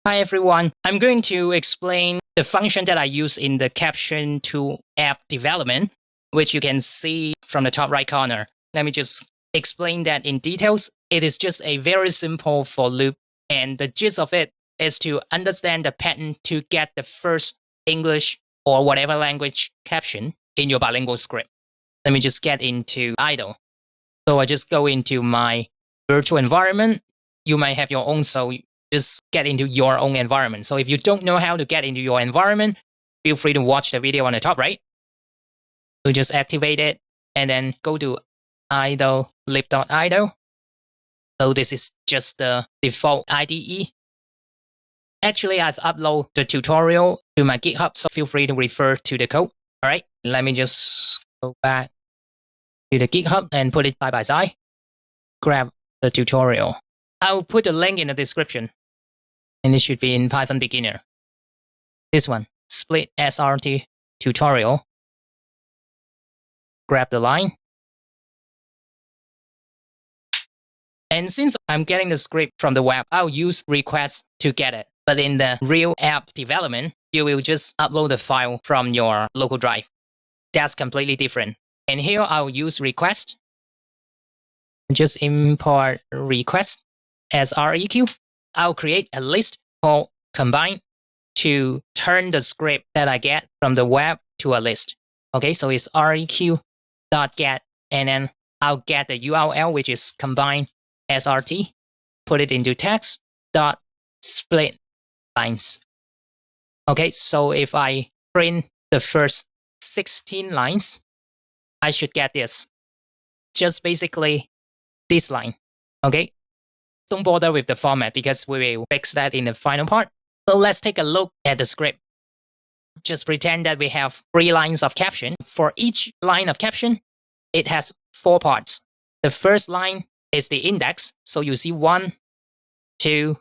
Hi everyone, I'm going to explain the function that I use in the Caption 2 app development, which you can see from the top right corner. Let me just explain that in details. It is just a very simple for loop, and the gist of it is to understand the pattern to get the first English or whatever language caption in your bilingual script. Let me just get into idle. So I just go into my virtual environment. You might have your own, so just get into your own environment. So if you don't know how to get into your environment, feel free to watch the video on the top right. So just activate it and then go to idle lib.idle. So this is just the default IDE. Actually, I've uploaded the tutorial to my GitHub, so feel free to refer to the code. All right, let me just go back to the GitHub and put it side by side. Grab the tutorial. I'll put the link in the description. And it should be in Python Beginner. This one, split SRT tutorial. Grab the line. And since I'm getting the script from the web, I'll use request to get it. But in the real app development, you will just upload the file from your local drive. That's completely different. And here I'll use request. Just import request as REQ. I'll create a list called combine to turn the script that I get from the web to a list. Okay, so it's req.get, and then I'll get the URL, which is combine SRT, put it into text dot split lines. Okay, so if I print the first 16 lines, I should get this. Just basically this line. Okay. Don't bother with the format because we will fix that in the final part. So let's take a look at the script. Just pretend that we have 3 lines of caption. For each line of caption, it has 4 parts. The first line is the index. So you see 1, 2,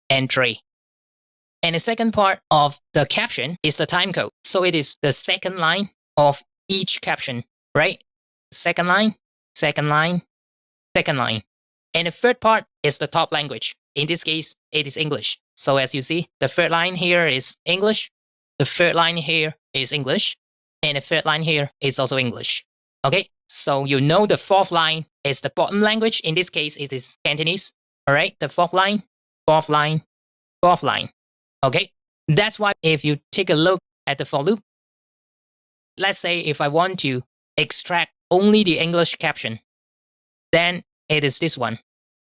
and 3. And the second part of the caption is the timecode. So it is the second line of each caption, right? Second line, second line, second line. And the third part is the top language. In this case, it is English. So as you see, the third line here is English. The third line here is English. And the third line here is also English. Okay, so you know the fourth line is the bottom language. In this case, it is Cantonese. All right, the fourth line, fourth line, fourth line. Okay, that's why if you take a look at the for loop, let's say if I want to extract only the English caption, then it is this one.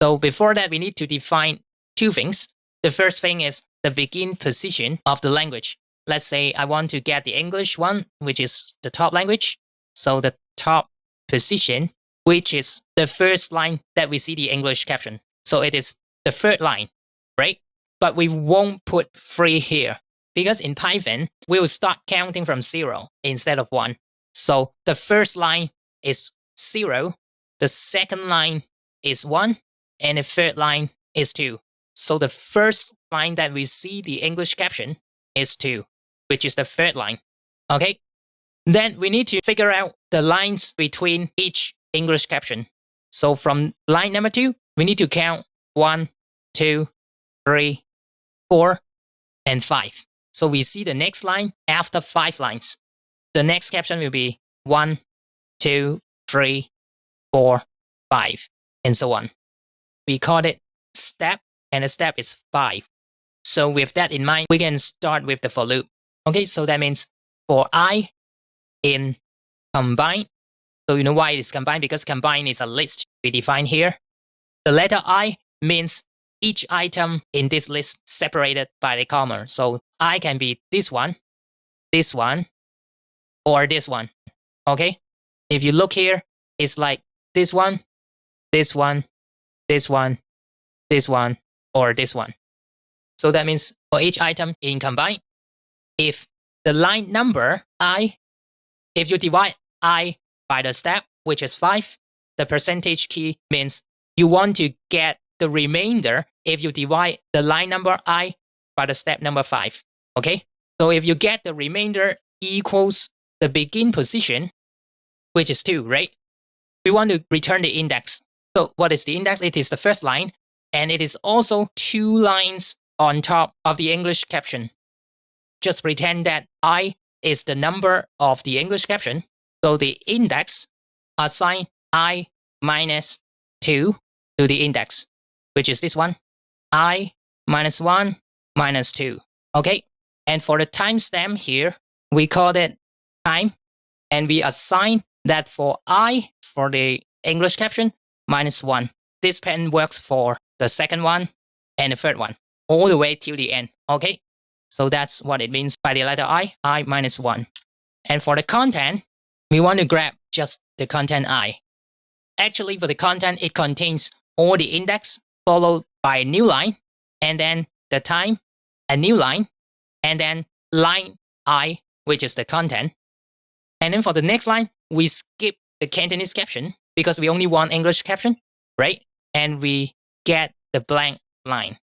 So before that, we need to define 2 things. The first thing is the begin position of the language. Let's say I want to get the English one, which is the top language. So the top position, which is the first line that we see the English caption. So it is the third line, right? But we won't put 3 here because in Python, we will start counting from 0 instead of 1. So the first line is 0. The second line is 1, and the third line is 2. So the first line that we see the English caption is 2, which is the third line. Okay? Then we need to figure out the lines between each English caption. So from line number 2, we need to count 1, 2, 3, 4, and 5. So we see the next line after 5 lines. The next caption will be 1, 2, 3, 4, 5, and so on. We call it step, and the step is 5. So with that in mind, we can start with the for loop. Okay, so that means for I in combine. So you know why it is combined? Because combine is a list we define here. The letter I means each item in this list separated by the comma. So I can be this one, or this one. Okay? If you look here, it's like this one, this one, this one, this one, or this one. So that means for each item in combine, if the line number I, if you divide I by the step, which is 5, the percentage key means you want to get the remainder if you divide the line number I by the step number 5. Okay? So if you get the remainder equals the begin position, which is 2, right? We want to return the index. So what is the index? It is the first line, and it is also 2 lines on top of the English caption. Just pretend that I is the number of the English caption. So the index assign I minus 2 to the index, which is this one, I minus 1 minus 2. Okay, and for the timestamp here, we call it time, and we assign that for I, for the English caption, minus 1. This pattern works for the second one and the third one, all the way till the end. Okay, so that's what it means by the letter I minus 1. And for the content, we want to grab just the content I. Actually, for the content, it contains all the index followed by a new line, and then the time, a new line, and then line I, which is the content. And then for the next line, we skip the Cantonese caption because we only want English caption, right? And we get the blank line.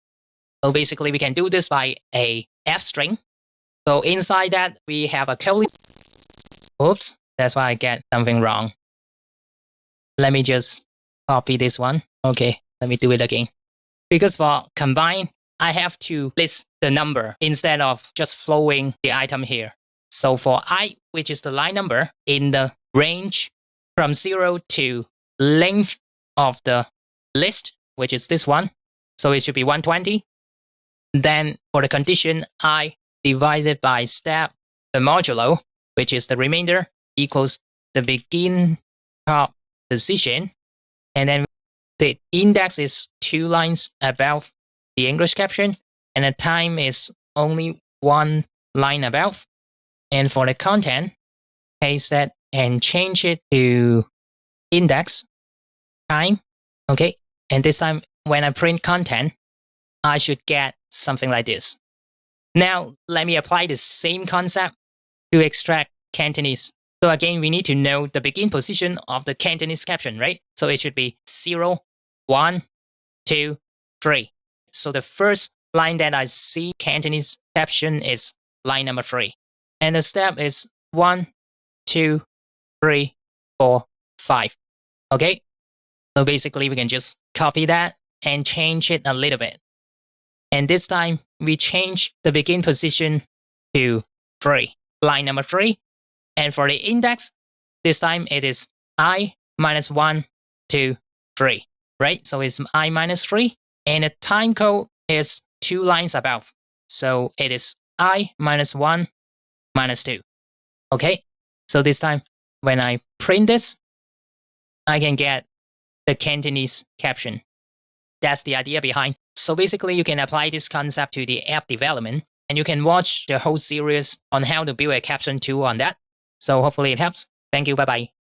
So basically, we can do this by a F string. So inside that, we have a curly. Oops, that's why I get something wrong. Let me just copy this one. Okay, let me do it again. Because for combine, I have to list the number instead of just flowing the item here. So for I, which is the line number in the range from 0 to length of the list, which is this one, so it should be 120. Then for the condition I divided by step, the modulo, which is the remainder, equals the begin top position. And then the index is 2 lines above the English caption, and the time is only 1 line above. And for the content, paste that and change it to index time. Okay, and this time when I print content, I should get something like this. Now, let me apply the same concept to extract Cantonese. So again, we need to know the begin position of the Cantonese caption, right? So it should be 0, 1, 2, 3. So the first line that I see Cantonese caption is line number 3. And the step is 1, 2, 3, 4, 5. Okay? So basically, we can just copy that and change it a little bit. And this time, we change the begin position to 3, line number 3. And for the index, this time it is I minus 1, 2, 3, right? So it's I minus 3. And the time code is 2 lines above. So it is I minus 1, minus 2. Okay? So this time, when I print this, I can get the Cantonese caption. That's the idea behind. So basically, you can apply this concept to the app development, and you can watch the whole series on how to build a caption tool on that. So hopefully it helps. Thank you. Bye-bye.